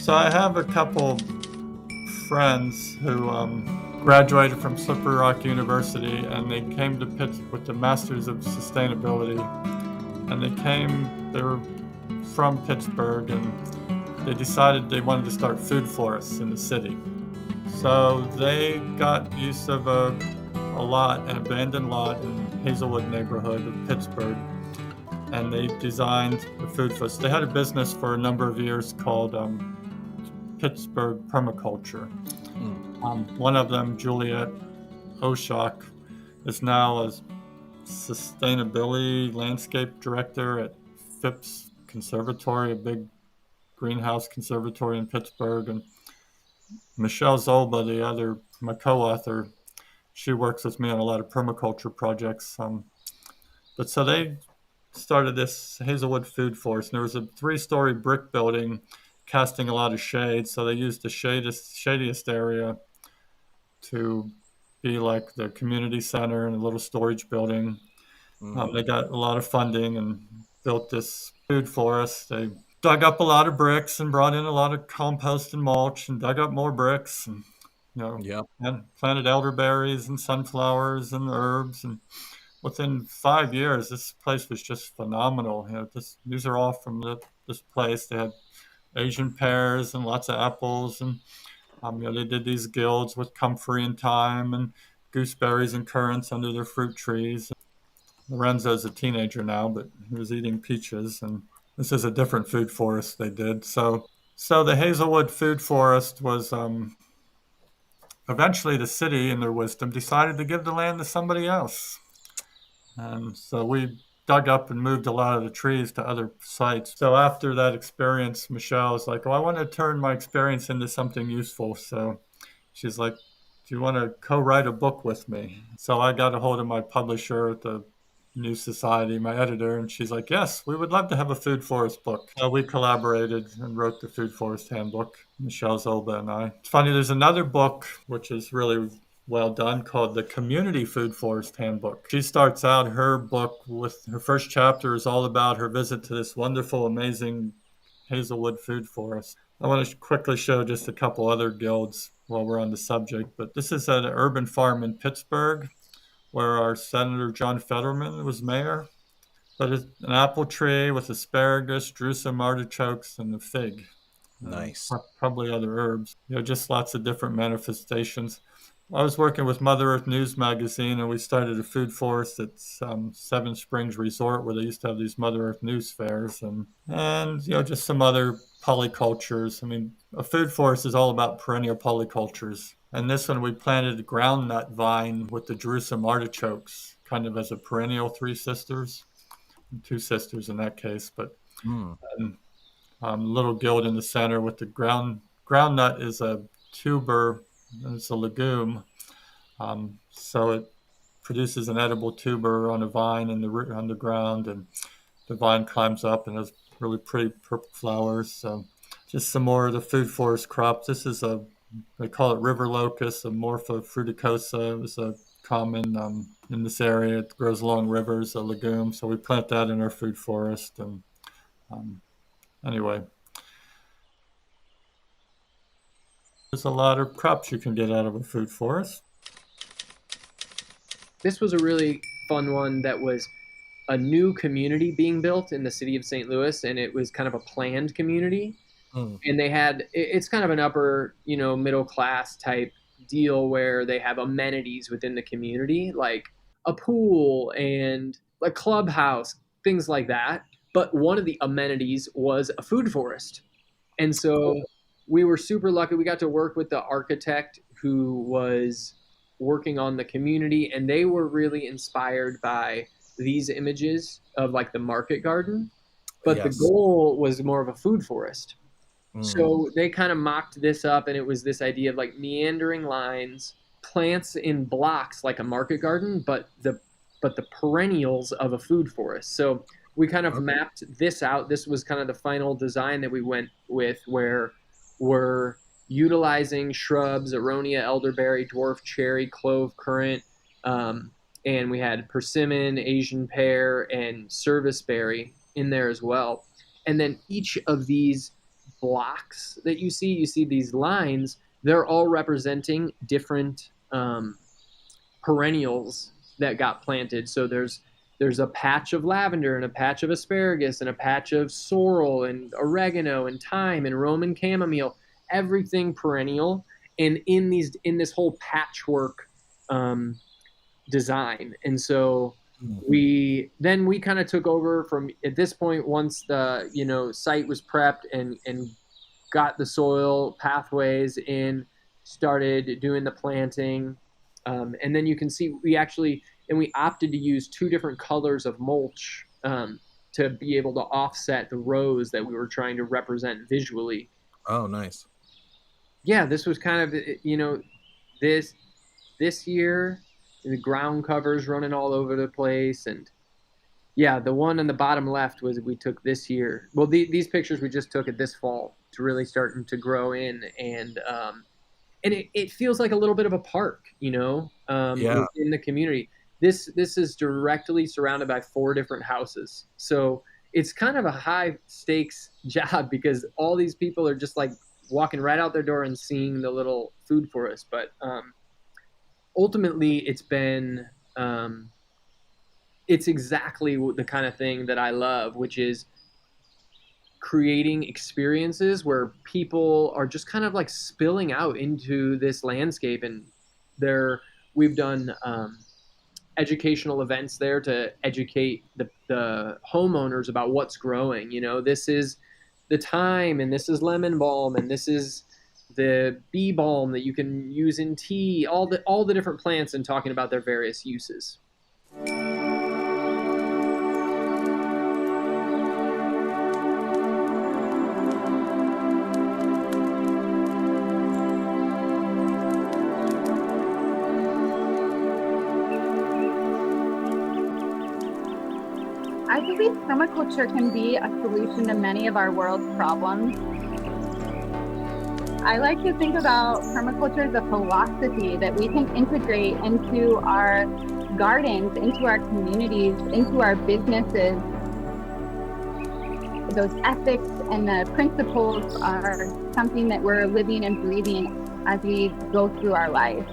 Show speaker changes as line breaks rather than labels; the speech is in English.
So I have a couple friends who graduated from Slippery Rock University, and they came to Pitts with the Masters of Sustainability. And they were from Pittsburgh, and they decided they wanted to start food forests in the city. So they got use of an abandoned lot in Hazelwood neighborhood of Pittsburgh, and they designed the food forest. They had a business for a number of years called Pittsburgh Permaculture. One of them, Juliet Oshak, is now a sustainability landscape director at Phipps Conservatory, a big greenhouse conservatory in Pittsburgh. And Michelle Zolba, my co-author, she works with me on a lot of permaculture projects. But so they started this Hazelwood food forest, and there was a 3-story brick building casting a lot of shade. So they used the shadiest area to be like the community center and a little storage building. They got a lot of funding and built this food forest. They dug up a lot of bricks and brought in a lot of compost and mulch and dug up more bricks and,
Yep.
and planted elderberries and sunflowers and herbs. And within 5 years, this place was just phenomenal. These are all from this place. They had Asian pears and lots of apples, and they did these guilds with comfrey and thyme and gooseberries and currants under their fruit trees. Lorenzo's a teenager now, but he was eating peaches, and this is a different food forest they did. So the Hazelwood Food Forest was eventually the city, in their wisdom, decided to give the land to somebody else. And so we dug up and moved a lot of the trees to other sites. So after that experience, Michelle was like, "Oh, I want to turn my experience into something useful." So she's like, "Do you want to co-write a book with me?" So I got a hold of my publisher at the New Society, my editor, and she's like, "Yes, we would love to have a food forest book." So we collaborated and wrote the Food Forest Handbook, Michelle Zolba and I. It's funny, there's another book which is really well done called the Community Food Forest Handbook. She starts out her book with her first chapter is all about her visit to this wonderful, amazing Hazelwood food forest. I want to quickly show just a couple other guilds while we're on the subject, but this is at an urban farm in Pittsburgh where our Senator John Fetterman was mayor. But it's an apple tree with asparagus, Jerusalem artichokes, and a fig.
Nice.
Probably other herbs. Just lots of different manifestations. I was working with Mother Earth News magazine, and we started a food forest at Seven Springs Resort, where they used to have these Mother Earth News fairs, and just some other polycultures. I mean, a food forest is all about perennial polycultures. And this one, we planted a groundnut vine with the Jerusalem artichokes, kind of as a perennial three sisters, two sisters in that case, but little guild in the center with the groundnut is a tuber. It's a legume, so it produces an edible tuber on a vine on the ground, and the vine climbs up and has really pretty purple flowers. So just some more of the food forest crops. This is they call it river locust, a Morpha fruticosa. It was a common in this area. It grows along rivers, a legume. So we plant that in our food forest. And anyway, there's a lot of crops you can get out of a food forest.
This was a really fun one that was a new community being built in the city of St. Louis, and it was kind of a planned community. And it's kind of an upper, middle class type deal where they have amenities within the community, like a pool and a clubhouse, things like that. But one of the amenities was a food forest. And so we were super lucky. We got to work with the architect who was working on the community, and they were really inspired by these images of like the market garden. But the goal was more of a food forest. So they kind of mocked this up, and it was this idea of like meandering lines, plants in blocks like a market garden, but the perennials of a food forest. So we kind of mapped this out. This was kind of the final design that we went with, where we're utilizing shrubs, aronia, elderberry, dwarf cherry, clove, currant, and we had persimmon, Asian pear, and serviceberry in there as well. And then each of these blocks that you see these lines, they're all representing different perennials that got planted. So there's a patch of lavender and a patch of asparagus and a patch of sorrel and oregano and thyme and Roman chamomile, everything perennial, and in this whole patchwork design. And so we kind of took over from, at this point, once the site was prepped and got the soil pathways in, started doing the planting, and then you can see we opted to use 2 different colors of mulch to be able to offset the rows that we were trying to represent visually.
Oh, nice.
Yeah, this was kind of, this year, the ground covers running all over the place. And yeah, the one on the bottom left was we took this year. Well, these pictures we just took it this fall to really starting to grow in. And it feels like a little bit of a park, in the community. This is directly surrounded by 4 different houses. So it's kind of a high stakes job because all these people are just like walking right out their door and seeing the little food forest. But ultimately it's been, it's exactly the kind of thing that I love, which is creating experiences where people are just kind of like spilling out into this landscape. And we've done educational events there to educate the homeowners about what's growing. This is the thyme, and this is lemon balm, and this is the bee balm that you can use in tea, all the different plants, and talking about their various uses.
I believe permaculture can be a solution to many of our world's problems. I like to think about permaculture as a philosophy that we can integrate into our gardens, into our communities, into our businesses. Those ethics and the principles are something that we're living and breathing as we go through our life.